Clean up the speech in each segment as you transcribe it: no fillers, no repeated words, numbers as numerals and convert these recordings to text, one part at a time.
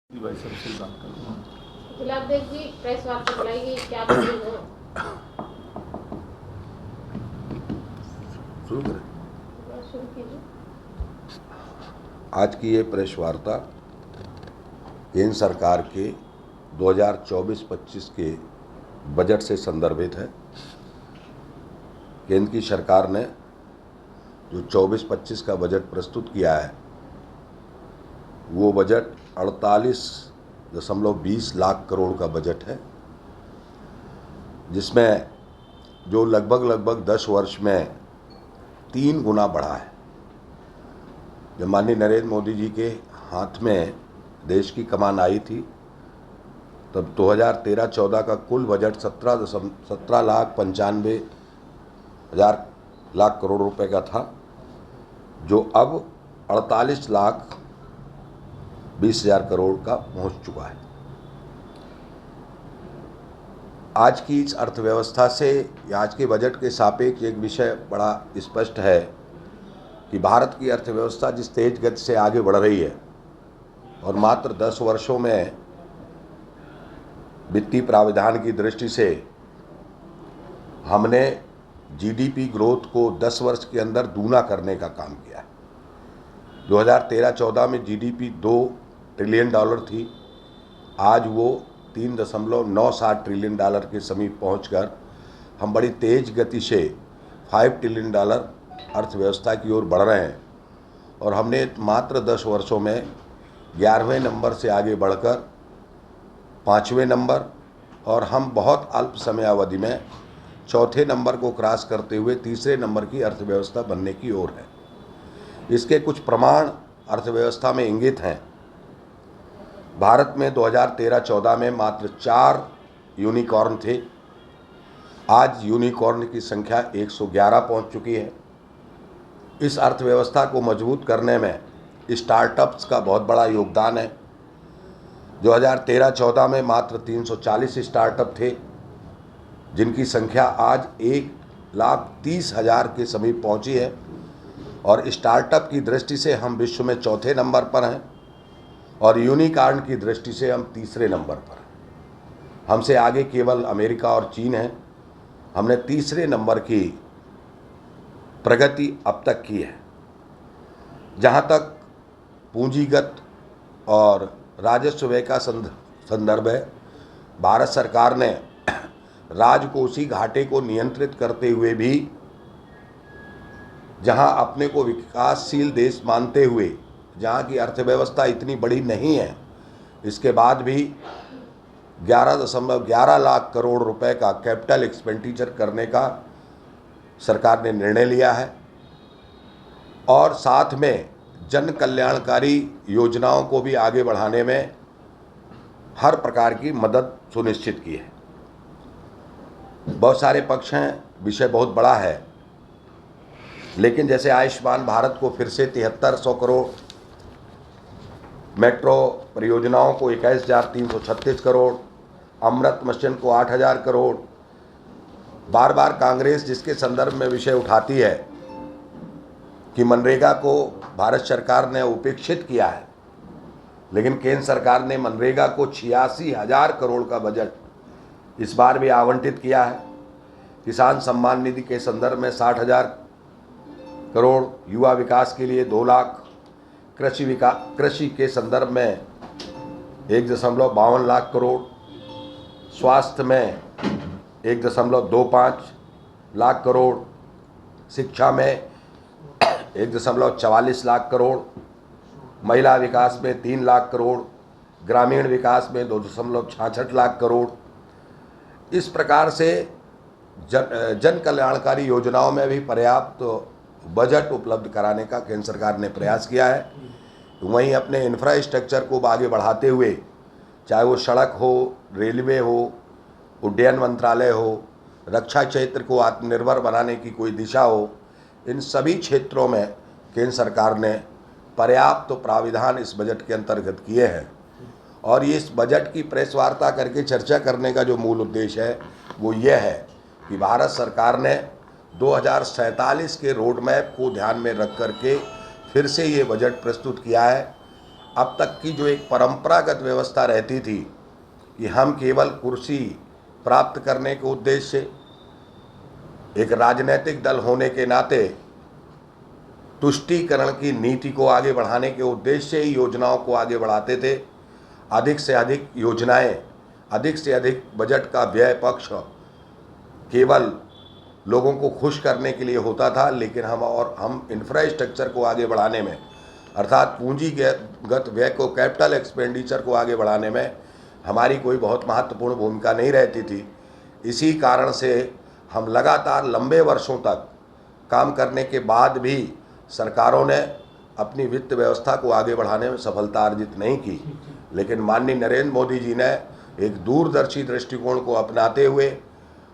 भाई सबसे बात करूँगा। गुलाब देव जी प्रेस वार्ता बुलाई गई, क्या बोल रही हो? शुरू करें। शुरू कीजिए। आज की ये प्रेस वार्ता केंद्र सरकार के 2024-25 के बजट से संदर्भित है। केंद्र की सरकार ने जो 24-25 का बजट प्रस्तुत किया है वो बजट 48.20 लाख करोड़ का बजट है, जिसमें जो लगभग 10 वर्ष में 3 गुना बढ़ा है। जब माननीय नरेंद्र मोदी जी के हाथ में देश की कमान आई थी तब 2013-14 का कुल बजट 17,95,000 करोड़ रुपए का था, जो अब 48,20,000 करोड़ का पहुंच चुका है। आज की इस अर्थव्यवस्था से या आज के बजट के सापेक्ष एक विषय बड़ा स्पष्ट है कि भारत की अर्थव्यवस्था जिस तेज गति से आगे बढ़ रही है और मात्र 10 वर्षों में वित्तीय प्राविधान की दृष्टि से हमने जीडीपी ग्रोथ को 10 वर्ष के अंदर दूना करने का काम किया है। 2013-14 में जीडीपी $2 ट्रिलियन थी, आज वो 3.97 ट्रिलियन के समीप पहुंचकर हम बड़ी तेज गति से 5 ट्रिलियन अर्थव्यवस्था की ओर बढ़ रहे हैं और हमने मात्र 10 वर्षों में 11वें नंबर से आगे बढ़कर 5वें नंबर और हम बहुत अल्प समयावधि में 4थे नंबर को क्रॉस करते हुए 3रे नंबर की अर्थव्यवस्था बनने की ओर है। इसके कुछ प्रमाण अर्थव्यवस्था में इंगित हैं। भारत में 2013-14 में मात्र 4 यूनिकॉर्न थे, आज यूनिकॉर्न की संख्या 111 पहुंच चुकी है। इस अर्थव्यवस्था को मजबूत करने में स्टार्टअप्स का बहुत बड़ा योगदान है। 2013-14 में मात्र 340 स्टार्टअप थे, जिनकी संख्या आज 1,30,000 के समीप पहुंची है और स्टार्टअप की दृष्टि से हम विश्व में 4थे नंबर पर हैं और यूनिकॉर्न की दृष्टि से हम 3रे नंबर पर हैं। हमसे आगे केवल अमेरिका और चीन है। हमने 3रे नंबर की प्रगति अब तक की है। जहाँ तक पूंजीगत और राजस्व व्यय का संदर्भ है, भारत सरकार ने राजकोषीय घाटे को नियंत्रित करते हुए भी, जहां अपने को विकासशील देश मानते हुए जहां की अर्थव्यवस्था इतनी बड़ी नहीं है, इसके बाद भी 11.11 लाख करोड़ रुपए का कैपिटल एक्सपेंडिचर करने का सरकार ने निर्णय लिया है और साथ में जन कल्याणकारी योजनाओं को भी आगे बढ़ाने में हर प्रकार की मदद सुनिश्चित की है। बहुत सारे पक्ष हैं, विषय बहुत बड़ा है, लेकिन जैसे आयुष्मान भारत को फिर से 7300 करोड़, मेट्रो परियोजनाओं को 21,336 करोड़, अमृत मिशन को 8,000 करोड़, बार बार कांग्रेस जिसके संदर्भ में विषय उठाती है कि मनरेगा को भारत सरकार ने उपेक्षित किया है, लेकिन केंद्र सरकार ने मनरेगा को 86,000 करोड़ का बजट इस बार भी आवंटित किया है। किसान सम्मान निधि के संदर्भ में 60,000 करोड़, युवा विकास के लिए 2 लाख, कृषि के संदर्भ में 1.52 लाख करोड़, स्वास्थ्य में 1.25 लाख करोड़, शिक्षा में 1.44 लाख करोड़, महिला विकास में 3 लाख करोड़, ग्रामीण विकास में 2.66 लाख करोड़। इस प्रकार से जन कल्याणकारी योजनाओं में भी पर्याप्त बजट उपलब्ध कराने का केंद्र सरकार ने प्रयास किया है। वहीं अपने इंफ्रास्ट्रक्चर को आगे बढ़ाते हुए, चाहे वो सड़क हो, रेलवे हो, उड्डयन मंत्रालय हो, रक्षा क्षेत्र को आत्मनिर्भर बनाने की कोई दिशा हो, इन सभी क्षेत्रों में केंद्र सरकार ने पर्याप्त प्राविधान इस बजट के अंतर्गत किए हैं। और ये इस बजट की प्रेस वार्ता करके चर्चा करने का जो मूल उद्देश्य है वो ये है कि भारत सरकार ने 2047 के रोड मैप को ध्यान में रख करके फिर से ये बजट प्रस्तुत किया है अब तक की जो एक परंपरागत व्यवस्था रहती थी कि हम केवल कुर्सी प्राप्त करने के उद्देश्य से, एक राजनीतिक दल होने के नाते तुष्टीकरण की नीति को आगे बढ़ाने के उद्देश्य से ही योजनाओं को आगे बढ़ाते थे। अधिक से अधिक योजनाएं, अधिक से अधिक बजट का व्यय पक्ष केवल लोगों को खुश करने के लिए होता था, लेकिन हम इंफ्रास्ट्रक्चर को आगे बढ़ाने में, अर्थात पूंजीगत व्यय को, कैपिटल एक्सपेंडिचर को आगे बढ़ाने में हमारी कोई बहुत महत्वपूर्ण भूमिका नहीं रहती थी। इसी कारण से हम लगातार लंबे वर्षों तक काम करने के बाद भी सरकारों ने अपनी वित्त व्यवस्था को आगे बढ़ाने में सफलता अर्जित नहीं की। लेकिन माननीय नरेंद्र मोदी जी ने एक दूरदर्शी दृष्टिकोण को अपनाते हुए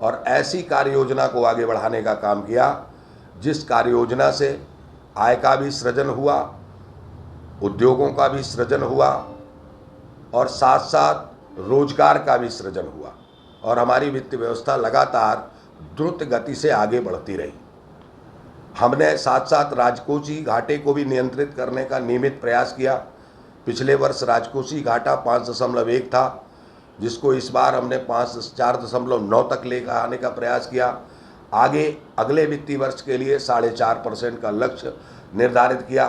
और ऐसी कार्य योजना को आगे बढ़ाने का काम किया जिस कार्य योजना से आय का भी सृजन हुआ, उद्योगों का भी सृजन हुआ और साथ साथ रोजगार का भी सृजन हुआ और हमारी वित्त व्यवस्था लगातार द्रुत गति से आगे बढ़ती रही। हमने साथ साथ राजकोषीय घाटे को भी नियंत्रित करने का नियमित प्रयास किया। पिछले वर्ष राजकोषीय घाटा 5.1 था, जिसको इस बार हमने 4.9 तक लेकर आने का प्रयास किया। आगे अगले वित्तीय वर्ष के लिए 4.5% का लक्ष्य निर्धारित किया।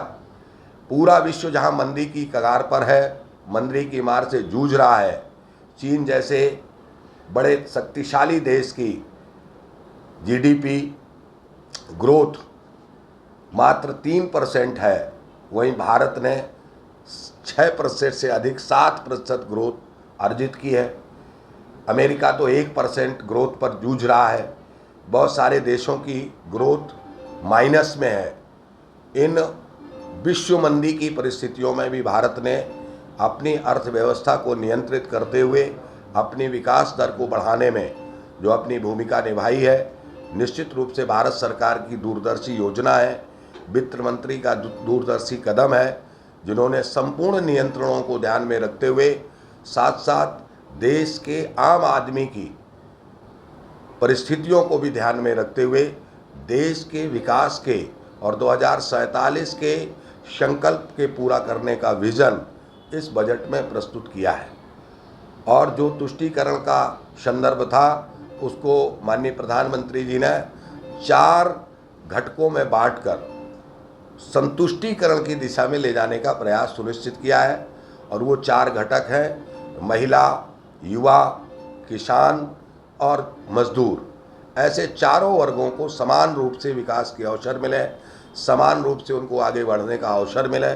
पूरा विश्व जहां मंदी की कगार पर है, मंदी की मार से जूझ रहा है, चीन जैसे बड़े शक्तिशाली देश की जीडीपी ग्रोथ मात्र 3% है, वहीं भारत ने 6% से अधिक 7% ग्रोथ अर्जित की है। अमेरिका तो 1% ग्रोथ पर जूझ रहा है। बहुत सारे देशों की ग्रोथ माइनस में है। इन विश्व मंदी की परिस्थितियों में भी भारत ने अपनी अर्थव्यवस्था को नियंत्रित करते हुए अपनी विकास दर को बढ़ाने में जो अपनी भूमिका निभाई है, निश्चित रूप से भारत सरकार की दूरदर्शी योजना है, वित्त मंत्री का दूरदर्शी कदम है, जिन्होंने संपूर्ण नियंत्रणों को ध्यान में रखते हुए साथ साथ देश के आम आदमी की परिस्थितियों को भी ध्यान में रखते हुए देश के विकास के और 2047 के संकल्प के पूरा करने का विजन इस बजट में प्रस्तुत किया है। और जो तुष्टीकरण का संदर्भ था उसको माननीय प्रधानमंत्री जी ने 4 घटकों में बांटकर संतुष्टीकरण की दिशा में ले जाने का प्रयास सुनिश्चित किया है। और वो 4 घटक हैं: महिला, युवा, किसान और मजदूर। ऐसे चारों वर्गों को समान रूप से विकास के अवसर मिले, समान रूप से उनको आगे बढ़ने का अवसर मिले।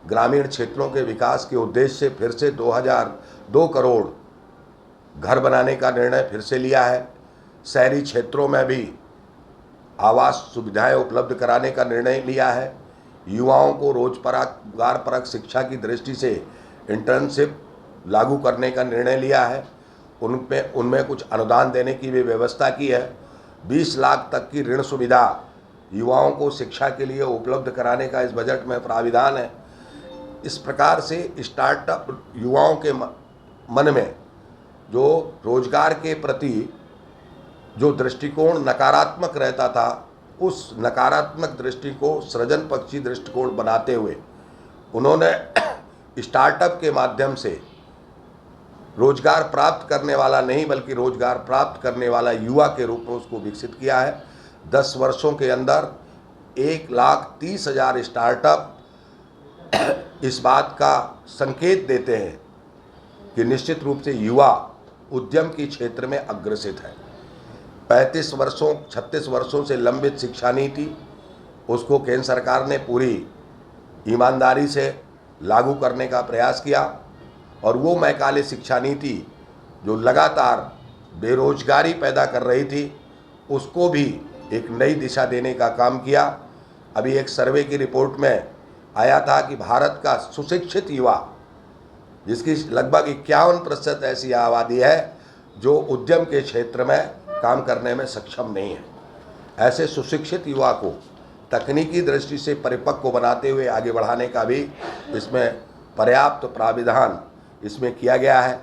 ग्रामीण क्षेत्रों के विकास के उद्देश्य से फिर से 2 करोड़ घर बनाने का निर्णय फिर से लिया है। शहरी क्षेत्रों में भी आवास सुविधाएं उपलब्ध कराने का निर्णय लिया है। युवाओं को रोजगार परक शिक्षा की दृष्टि से इंटर्नशिप लागू करने का निर्णय लिया है। उनमें कुछ अनुदान देने की भी व्यवस्था की है। 20 लाख तक की ऋण सुविधा युवाओं को शिक्षा के लिए उपलब्ध कराने का इस बजट में प्राविधान है। इस प्रकार से स्टार्टअप युवाओं के मन में जो रोजगार के प्रति जो दृष्टिकोण नकारात्मक रहता था, उस नकारात्मक दृष्टि को सृजन पक्षी दृष्टिकोण बनाते हुए उन्होंने स्टार्टअप के माध्यम से रोजगार प्राप्त करने वाला नहीं बल्कि रोजगार प्राप्त करने वाला युवा के रूप में उसको विकसित किया है। 10 वर्षों के अंदर 1,30,000 स्टार्टअप इस बात का संकेत देते हैं कि निश्चित रूप से युवा उद्यम के क्षेत्र में अग्रसित है। 36 वर्षों से लंबित शिक्षा नीति, उसको केंद्र सरकार ने पूरी ईमानदारी से लागू करने का प्रयास किया। और वो मैकाले शिक्षा नीति जो लगातार बेरोजगारी पैदा कर रही थी, उसको भी एक नई दिशा देने का काम किया। अभी एक सर्वे की रिपोर्ट में आया था कि भारत का सुशिक्षित युवा, जिसकी लगभग 51% ऐसी आबादी है जो उद्यम के क्षेत्र में काम करने में सक्षम नहीं है। ऐसे सुशिक्षित युवा को तकनीकी दृष्टि से परिपक्व बनाते हुए आगे बढ़ाने का भी इसमें पर्याप्त प्राविधान इसमें किया गया है।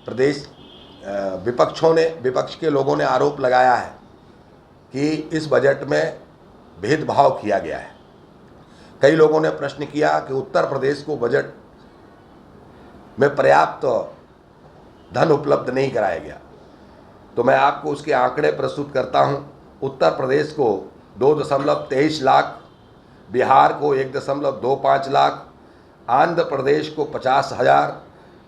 प्रदेश विपक्ष के लोगों ने आरोप लगाया है कि इस बजट में भेदभाव किया गया है। कई लोगों ने प्रश्न किया कि उत्तर प्रदेश को बजट में पर्याप्त धन उपलब्ध नहीं कराया गया, तो मैं आपको उसके आंकड़े प्रस्तुत करता हूं। उत्तर प्रदेश को 2.23 लाख, बिहार को 1.25 लाख, आंध्र प्रदेश को 50,000,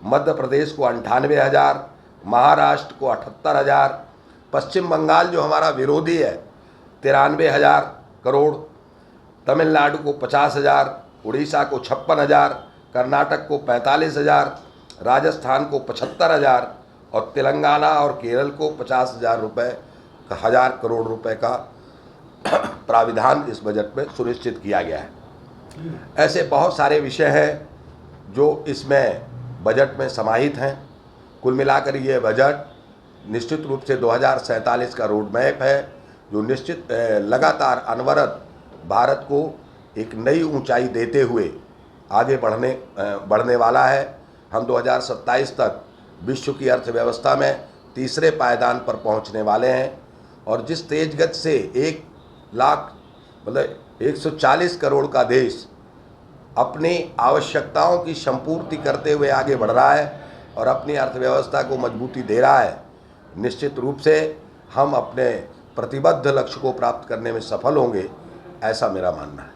मध्य प्रदेश को 98,000, महाराष्ट्र को 78,000, पश्चिम बंगाल जो हमारा विरोधी है 93,000 करोड़, तमिलनाडु को 50,000, उड़ीसा को 56,000, कर्नाटक को 45,000, राजस्थान को 75,000 और तेलंगाना और केरल को 50,000 करोड़ रुपए का प्राविधान इस बजट में सुनिश्चित किया गया है। ऐसे बहुत सारे विषय हैं जो इसमें बजट में समाहित हैं। कुल मिलाकर ये बजट निश्चित रूप से 2047 का रोड मैप है, जो निश्चित लगातार अनवरत भारत को एक नई ऊंचाई देते हुए आगे बढ़ने वाला है। हम 2027 तक विश्व की अर्थव्यवस्था में तीसरे पायदान पर पहुंचने वाले हैं और जिस तेज गति से 140 करोड़ का देश अपनी आवश्यकताओं की संपूर्ति करते हुए आगे बढ़ रहा है और अपनी अर्थव्यवस्था को मजबूती दे रहा है, निश्चित रूप से हम अपने प्रतिबद्ध लक्ष्य को प्राप्त करने में सफल होंगे, ऐसा मेरा मानना है।